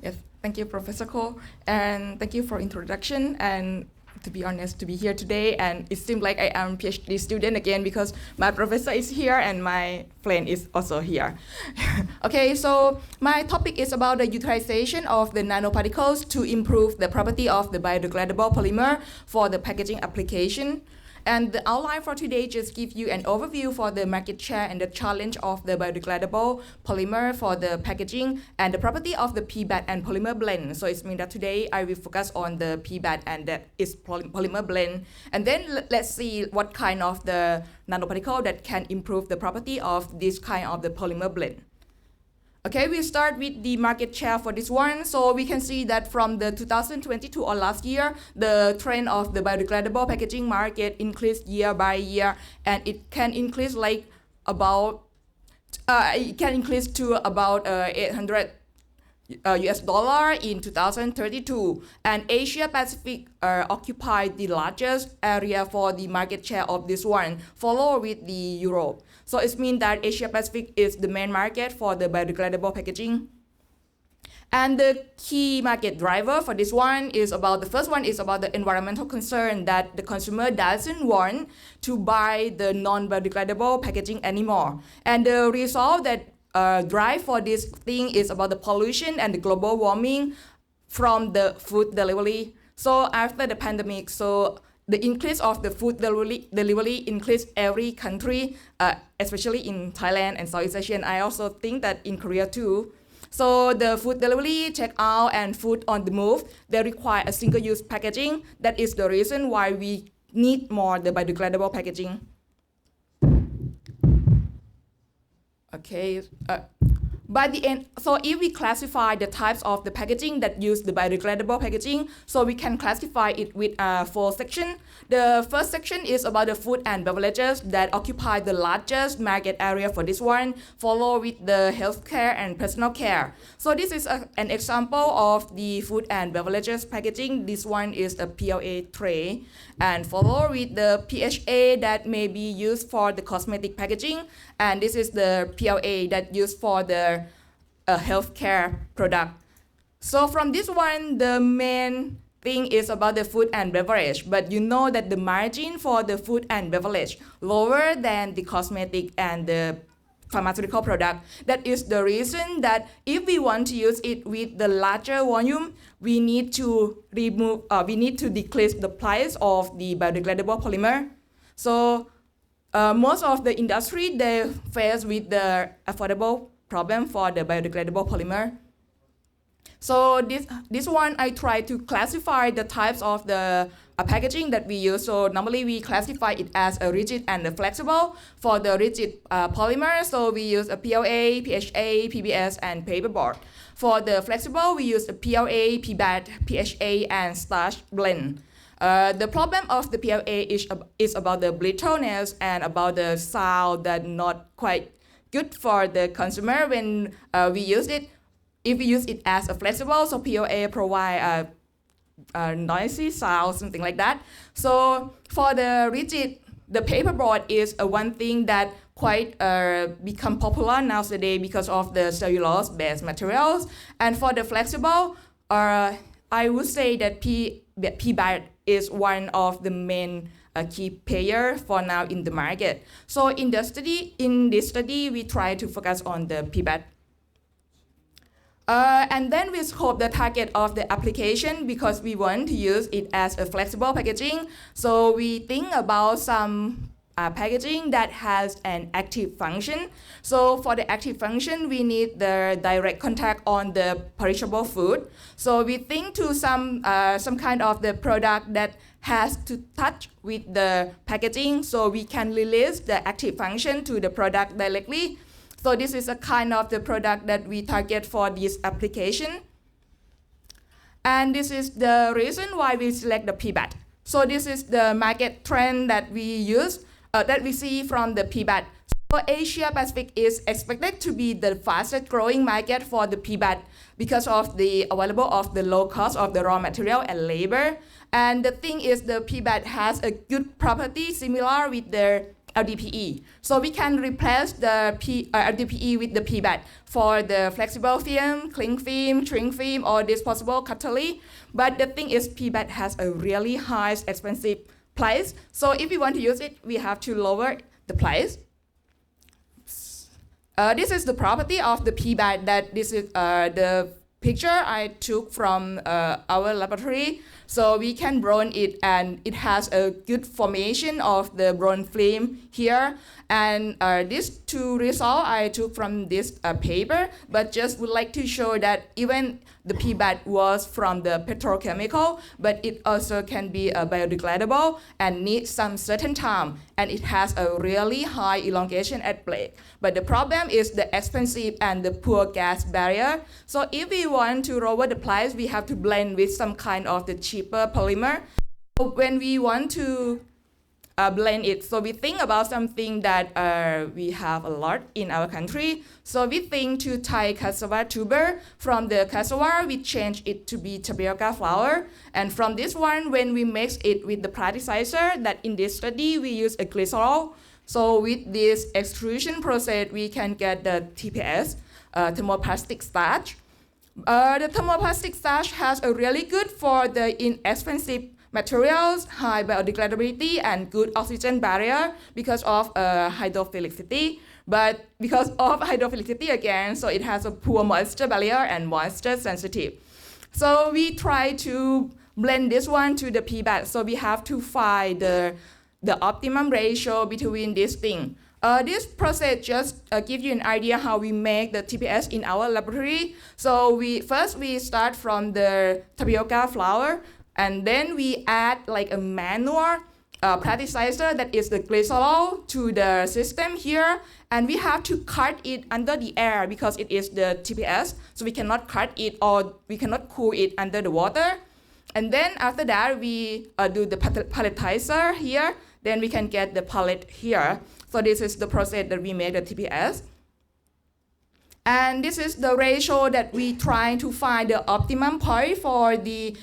Yes, thank you, Professor Ko, and thank you for introduction. And to be honest, to be here today, and it seems like I am a PhD student again because my professor is here and my friend is also here. Okay, so my topic is about the utilization of the nanoparticles to improve the property of the biodegradable polymer for the packaging application. And the outline for today just give you an overview for the market share and the challenge of the biodegradable polymer for the packaging and the property of the PBAT and polymer blend. So it means that today I will focus on the PBAT and its polymer blend. And then let's see what kind of the nanoparticle that can improve the property of this kind of the polymer blend. Okay, we start with the market share for this one. So we can see that from the 2022 or last year, the trend of the biodegradable packaging market increased year by year, and it can increase like about, it can increase to about 800 US dollar in 2032, and Asia Pacific occupied the largest area for the market share of this one, followed with the Europe. So it means that Asia Pacific is the main market for the biodegradable packaging. And the key market driver for this one is about, the first one is about the environmental concern that the consumer doesn't want to buy the non-biodegradable packaging anymore. And the result that drive for this thing is about the pollution and the global warming from the food delivery. So after the pandemic, so the increase of the food delivery increased every country, especially in Thailand and Southeast Asia. And I also think that in Korea too. So the food delivery, takeout, and food on the move, they require a single-use packaging. That is the reason why we need more the biodegradable packaging. Okay. By the end, so if we classify the types of the packaging that use the biodegradable packaging, so we can classify it with 4 sections. The first section is about the food and beverages that occupy the largest market area for this one, followed with the healthcare and personal care. So this is an example of the food and beverages packaging. This one is a PLA tray, and followed with the PHA that may be used for the cosmetic packaging, and this is the PLA that used for the healthcare product. So from this one, the main thing is about the food and beverage, but you know that the margin for the food and beverage lower than the cosmetic and the pharmaceutical product. That is the reason that if we want to use it with the larger volume, we need to decrease the price of the biodegradable polymer. So most of the industry, they face with the affordable problem for the biodegradable polymer. So this one, I try to classify the types of the packaging that we use. So normally we classify it as a rigid and a flexible. For the rigid polymer, so we use a PLA, PHA, PBS, and paperboard. For the flexible, we use a PLA, PBAT, PHA, and starch blend. The problem of the PLA is about the brittleness and about the sound that not quite good for the consumer when we use it. If we use it as a flexible, so PLA provide a noisy sound, something like that. So for the rigid, the paperboard is one thing that quite become popular nowadays because of the cellulose-based materials. And for the flexible, I would say that PBAT is one of the main key player for now in the market. So in this study, we try to focus on the PBAT. And then we scope the target of the application because we want to use it as a flexible packaging. So we think about some packaging that has an active function. So for the active function, we need the direct contact on the perishable food. So we think to some kind of the product that has to touch with the packaging, so we can release the active function to the product directly. So this is a kind of the product that we target for this application. And this is the reason why we select the PBAT. So this is the market trend that we use, that we see from the PBAT. So Asia Pacific is expected to be the fastest growing market for the PBAT because of the available of the low cost of the raw material and labor. And the thing is the PBAT has a good property similar with the LDPE. So we can replace the LDPE with the PBAT for the flexible film, cling film, shrink film, or disposable cutlery. But the thing is, PBAT has a really high, expensive price. So if we want to use it, we have to lower the price. This is the property of the PBAT. That this is the picture I took from our laboratory. So we can bronze it, and it has a good formation of the bronze film here. And these two results I took from this paper, but just would like to show that even the PBAT was from the petrochemical, but it also can be biodegradable and needs some certain time, and it has a really high elongation at plate. But the problem is the expensive and the poor gas barrier. So if we want to lower the price, we have to blend with some kind of the cheaper polymer. So when we want to blend it, so we think about something that we have a lot in our country. So we think to Thai cassava tuber. From the cassava, we change it to be tapioca flour. And from this one, when we mix it with the plasticizer, that in this study, we use a glycerol. So with this extrusion process, we can get the TPS, thermoplastic starch. The thermoplastic starch has a really good for the inexpensive materials, high biodegradability, and good oxygen barrier because of hydrophilicity. But because of hydrophilicity again, so it has a poor moisture barrier and moisture sensitive. So we try to blend this one to the PBAT. So we have to find the optimum ratio between these things. This process just give you an idea how we make the TPS in our laboratory. So we start from the tapioca flour, and then we add like a manual plasticizer, that is the glycerol, to the system here. And we have to cut it under the air because it is the TPS. So we cannot cut it or we cannot cool it under the water. And then after that, we do the palletizer here. Then we can get the pallet here. So this is the process that we make the TPS. And this is the ratio that we try to find the optimum point for the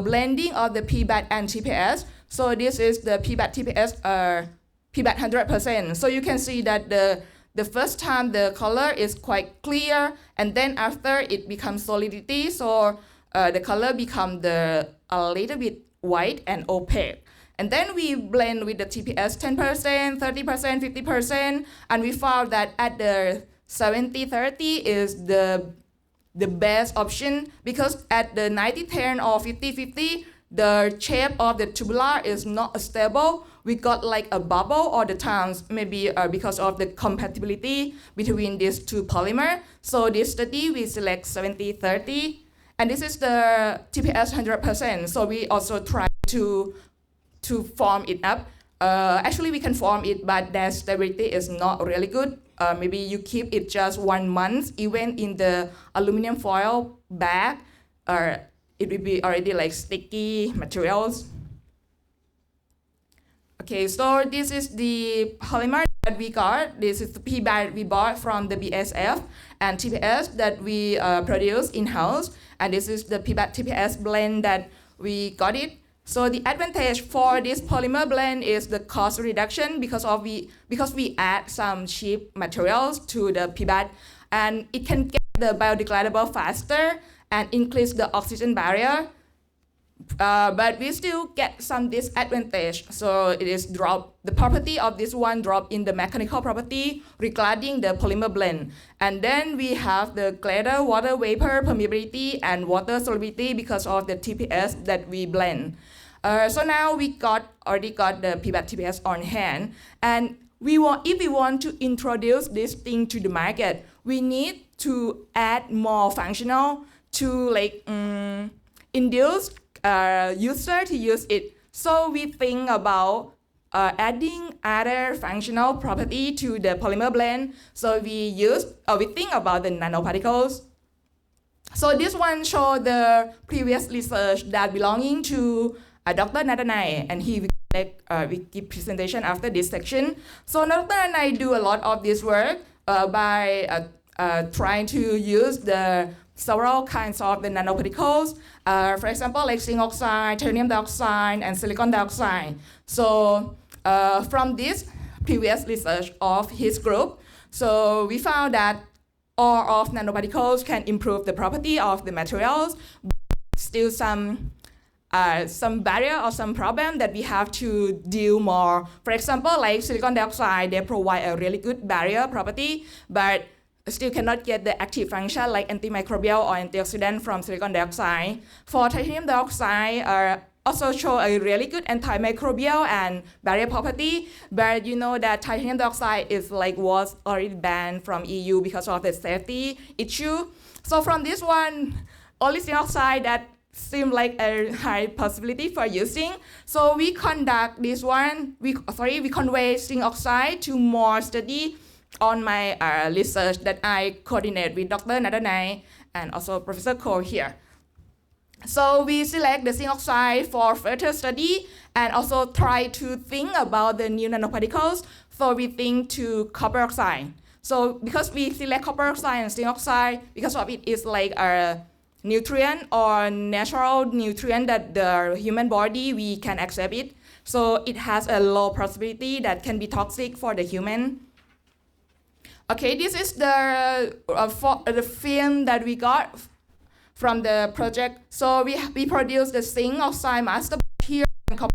blending of the PBAT and TPS. So this is the PBAT TPS PBAT 100%. So you can see that the first time the color is quite clear, and then after it becomes solidity, so the color becomes a little bit white and opaque. And then we blend with the TPS 10%, 30%, 50%, and we found that at the 70-30 is the best option, because at the 90-10 or 50-50, the shape of the tubular is not stable. We got like a bubble all the times, maybe because of the compatibility between these two polymers. So this study, we select 70-30, and this is the TPS 100%. So we also try to form it up. Actually, we can form it, but the stability is not really good. Maybe you keep it just 1 month, even in the aluminum foil bag, it will be already like sticky materials. Okay, so this is the polymer that we got. This is the PBAT we bought from the BASF, and TPS that we produce in-house. And this is the PBAT TPS blend that we got it. So the advantage for this polymer blend is the cost reduction because we add some cheap materials to the PBAT, and it can get the biodegradable faster and increase the oxygen barrier. But we still get some disadvantage. So it is drop. The property of this one drop in the mechanical property regarding the polymer blend. And then we have the greater water vapor permeability and water solubility because of the TPS that we blend. So now we already got the PBAT TPS on hand, and if we want to introduce this thing to the market, we need to add more functional to like induce user to use it. So we think about adding other functional property to the polymer blend. So we think about the nanoparticles. So this one shows the previous research that belonging to Dr. Nattinee, and he will give presentation after this section. So Dr. Nattinee do a lot of this work by trying to use the several kinds of the nanoparticles. For example, like zinc oxide, titanium dioxide, and silicon dioxide. So from this previous research of his group. So we found that ore of nanoparticles can improve the property of the materials, but still some barrier or some problem that we have to deal more. For example, like silicon dioxide, they provide a really good barrier property, but still cannot get the active function like antimicrobial or antioxidant from silicon dioxide. For titanium dioxide, also show a really good antimicrobial and barrier property, but you know that titanium dioxide was already banned from EU because of the safety issue. So from this one, only zinc oxide that seemed like a high possibility for using. So we conduct this one, we convey zinc oxide to more study on my research that I coordinate with Dr. Nattinee and also Professor Cole here. So we select the zinc oxide for further study and also try to think about the new nanoparticles. So we think to copper oxide. So because we select copper oxide and zinc oxide, because of it is like a nutrient or natural nutrient that the human body, we can accept it. So it has a low possibility that can be toxic for the human. Okay, this is the film that we got from the project. So we produced the zinc oxide master batch here and copper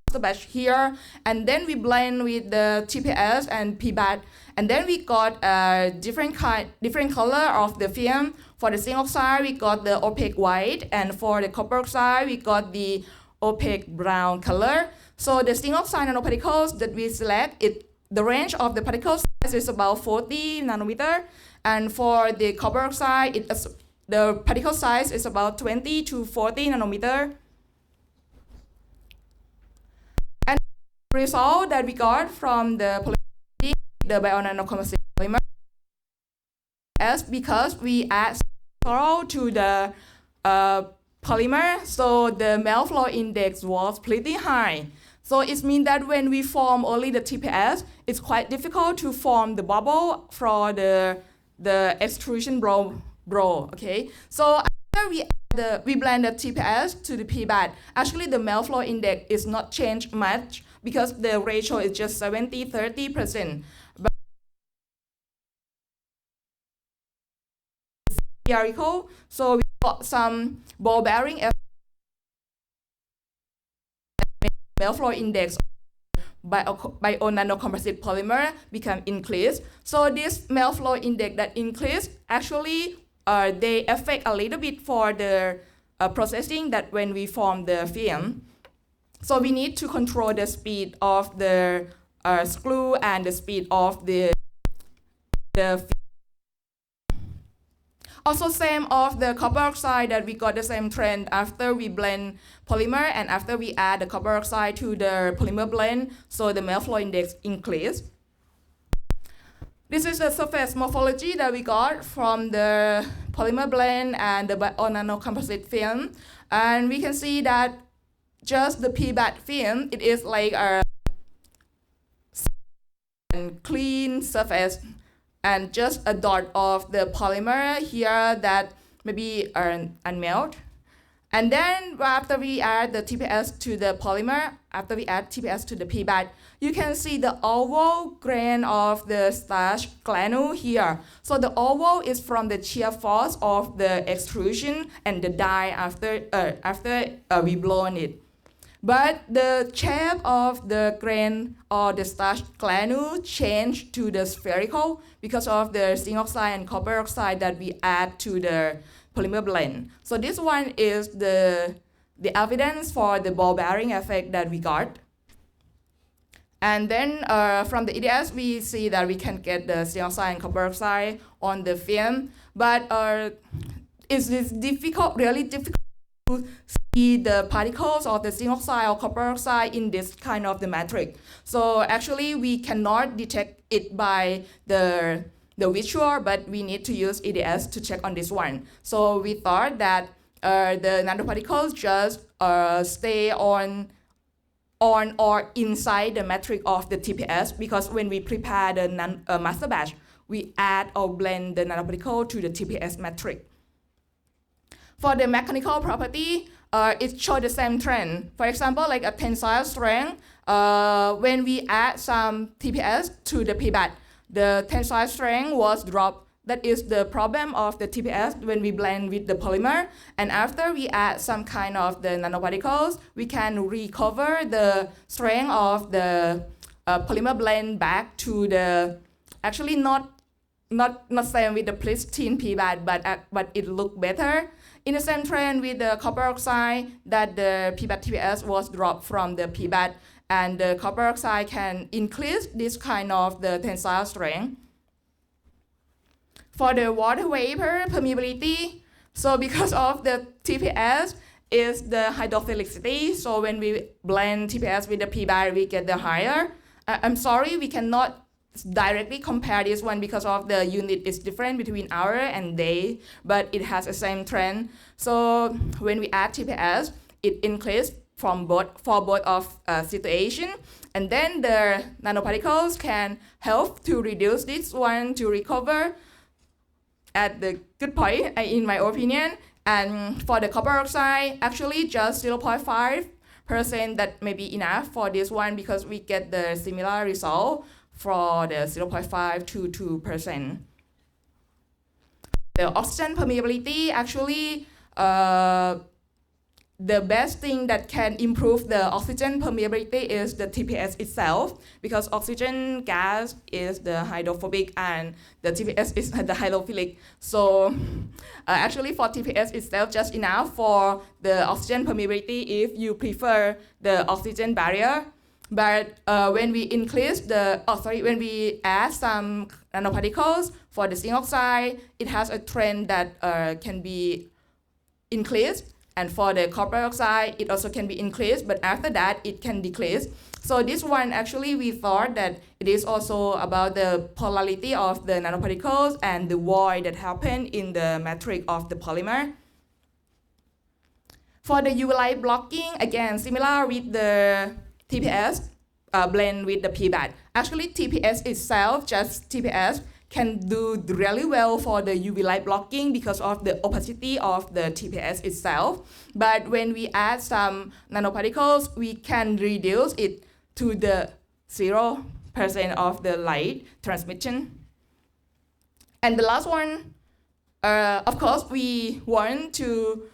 master batch here, and then we blend with the TPS and PBAT, and then we got a different color of the film. For the zinc oxide, we got the opaque white, and for the copper oxide, we got the opaque brown color. So the zinc oxide nanoparticles that we select, the range of the particle size is about 40 nanometer, and for the copper oxide, the particle size is about 20 to 40 nanometer. And the result that we got from the polymer, the bio-nanocomposite polymer, is because we add sorrow to the polymer, so the melt flow index was pretty high. So it means that when we form only the TPS, it's quite difficult to form the bubble for the extrusion bro. Okay. So after we blend the TPS to the PBAT, actually the melt flow index is not changed much because the ratio is just 70-30%. But theoretical, so we got some ball bearing effect. Melt flow index by nanocomposite polymer become increased. So this melt flow index that increase, actually they affect a little bit for the processing that when we form the film. So we need to control the speed of the screw and the speed of the film. Also same of the copper oxide that we got the same trend after we blend polymer and after we add the copper oxide to the polymer blend, so the melt flow index increased. This is the surface morphology that we got from the polymer blend and the nanocomposite film. And we can see that just the PBAT film, it is like a clean surface and just a dot of the polymer here that maybe unmelt. And then after we add the TPS to the polymer, after we add TPS to the PBAT, you can see the oval grain of the starch granule here. So the oval is from the shear force of the extrusion and the dye after we blown it. But the shape of the grain or the starch granule changed to the spherical because of the zinc oxide and copper oxide that we add to the polymer blend. So this one is the evidence for the ball bearing effect that we got. And then from the EDS, we see that we can get the zinc oxide and copper oxide on the film, but it's really difficult to see the particles of the zinc oxide or copper oxide in this kind of the matrix. So actually we cannot detect it by the visual, but we need to use EDS to check on this one. So we thought that the nanoparticles just stay on or inside the matrix of the TPS, because when we prepare the master batch, we add or blend the nanoparticle to the TPS matrix. For the mechanical property, it shows the same trend. For example, like a tensile strength, when we add some TPS to the PBAT, the tensile strength was dropped. That is the problem of the TPS when we blend with the polymer. And after we add some kind of the nanoparticles, we can recover the strength of the polymer blend back to the, actually not same with the pristine PBAT, but it looked better. In the same trend with the copper oxide, that the PBAT TPS was dropped from the PBAT, and the copper oxide can increase this kind of the tensile strength. For the water vapor permeability, so because of the TPS is the hydrophilicity, so when we blend TPS with the PBAT, we get the higher. I'm sorry, we cannot directly compare this one because of the unit is different between hour and day, but it has the same trend. So when we add TPS, it increases for both of situation, and then the nanoparticles can help to reduce this one to recover at the good point, in my opinion. And for the copper oxide, actually just 0.5% that may be enough for this one because we get the similar result for the 0.5 to 2%. The oxygen permeability, actually, the best thing that can improve the oxygen permeability is the TPS itself, because oxygen gas is the hydrophobic and the TPS is the hydrophilic. So actually for TPS itself just enough for the oxygen permeability if you prefer the oxygen barrier. But when we increase the, when we add some nanoparticles for the zinc oxide, it has a trend that can be increased. And for the copper oxide, it also can be increased, but after that, it can decrease. So this one, actually, we thought that it is also about the polarity of the nanoparticles and the void that happen in the matrix of the polymer. For the UV light blocking, again, similar with the TPS, blend with the PBAT. Actually, TPS itself, just TPS, can do really well for the UV light blocking because of the opacity of the TPS itself. But when we add some nanoparticles, we can reduce it to the 0% of the light transmission. And the last one, of course, we want to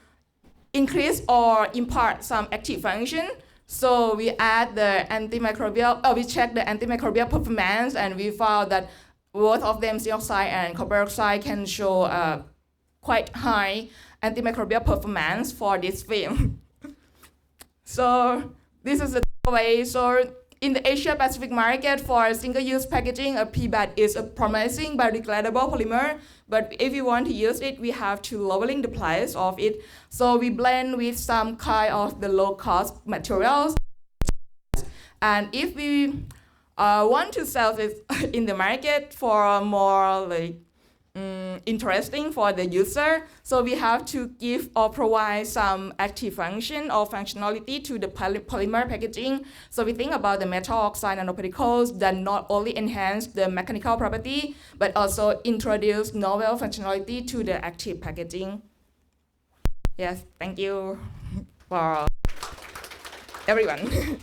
increase or impart some active function. So we add the antimicrobial, we check the antimicrobial performance, and we found that both of them, zinc oxide and copper oxide, can show quite high antimicrobial performance for this film. So this is the way. So in the Asia Pacific market for single-use packaging, a PBAT is a promising biodegradable polymer. But if you want to use it, we have to lowering the price of it. So we blend with some kind of the low-cost materials. And if we want to sell it in the market for more like interesting for the user, so we have to give or provide some active function or functionality to the polymer packaging. So we think about the metal oxide nanoparticles that not only enhance the mechanical property, but also introduce novel functionality to the active packaging. Yes, thank you for everyone.